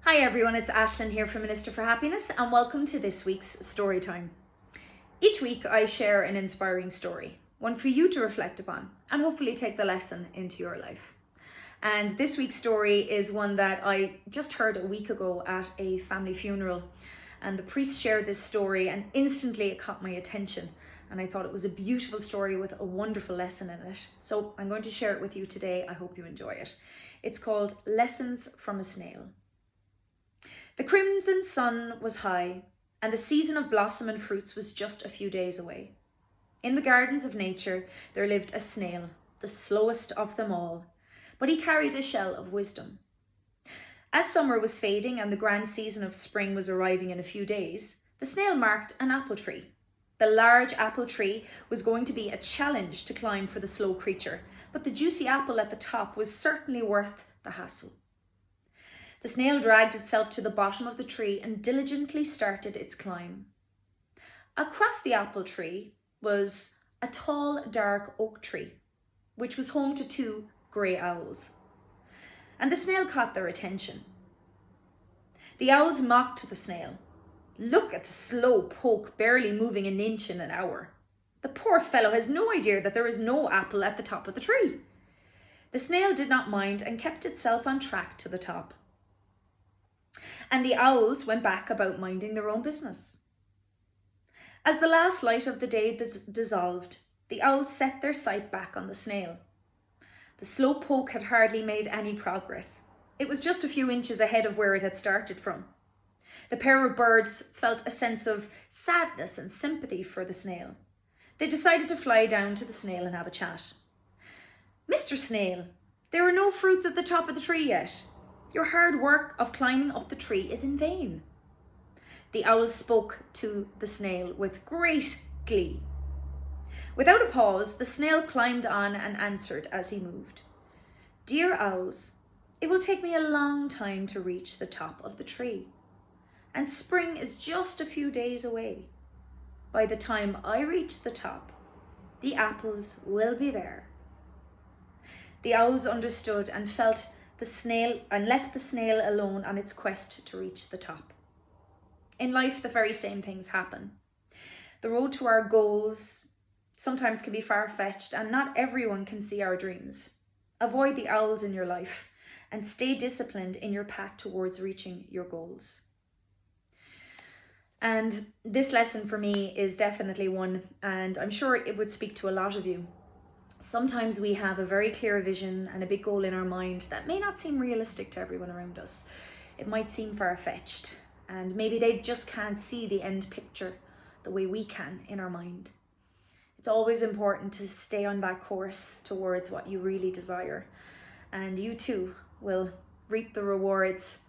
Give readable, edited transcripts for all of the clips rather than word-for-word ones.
Hi everyone, it's Aislinn here from Minister4happiness and welcome to this week's story time. Each week I share an inspiring story, one for you to reflect upon and hopefully take the lesson into your life. And this week's story is one that I just heard a week ago at a family funeral, and the priest shared this story and instantly it caught my attention, and I thought it was a beautiful story with a wonderful lesson in it. So I'm going to share it with you today. I hope you enjoy it. It's called Lessons from a Snail. The crimson sun was high, and the season of blossom and fruits was just a few days away. In the gardens of nature there lived a snail, the slowest of them all, but he carried a shell of wisdom. As summer was fading and the grand season of spring was arriving in a few days, the snail marked an apple tree. The large apple tree was going to be a challenge to climb for the slow creature, but the juicy apple at the top was certainly worth the hassle. The snail dragged itself to the bottom of the tree and diligently started its climb. Across the apple tree was a tall, dark oak tree, which was home to two grey owls. And the snail caught their attention. The owls mocked the snail. "Look at the slow poke, barely moving an inch in an hour. The poor fellow has no idea that there is no apple at the top of the tree." The snail did not mind and kept itself on track to the top. And the owls went back about minding their own business. As the last light of the day dissolved, the owls set their sight back on the snail. The slow poke had hardly made any progress. It was just a few inches ahead of where it had started from. The pair of birds felt a sense of sadness and sympathy for the snail. They decided to fly down to the snail and have a chat. "Mr. Snail, there are no fruits at the top of the tree yet. Your hard work of climbing up the tree is in vain." The owls spoke to the snail with great glee. Without a pause, the snail climbed on and answered as he moved. "Dear owls, it will take me a long time to reach the top of the tree, and spring is just a few days away. By the time I reach the top, the apples will be there." The owls understood and left the snail alone on its quest to reach the top. In life, the very same things happen. The road to our goals sometimes can be far-fetched, and not everyone can see our dreams. Avoid the owls in your life and stay disciplined in your path towards reaching your goals. And this lesson for me is definitely one, and I'm sure it would speak to a lot of you. Sometimes we have a very clear vision and a big goal in our mind that may not seem realistic to everyone around us. It might seem far-fetched, and maybe they just can't see the end picture the way we can in our mind. It's always important to stay on that course towards what you really desire, and you too will reap the rewards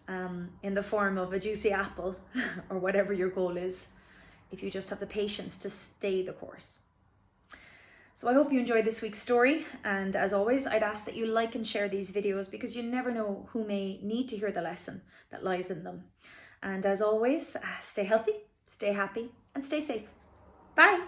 in the form of a juicy apple or whatever your goal is, if you just have the patience to stay the course. So I hope you enjoyed this week's story, and as always, I'd ask that you like and share these videos because you never know who may need to hear the lesson that lies in them. And as always, stay healthy, stay happy, and stay safe. Bye!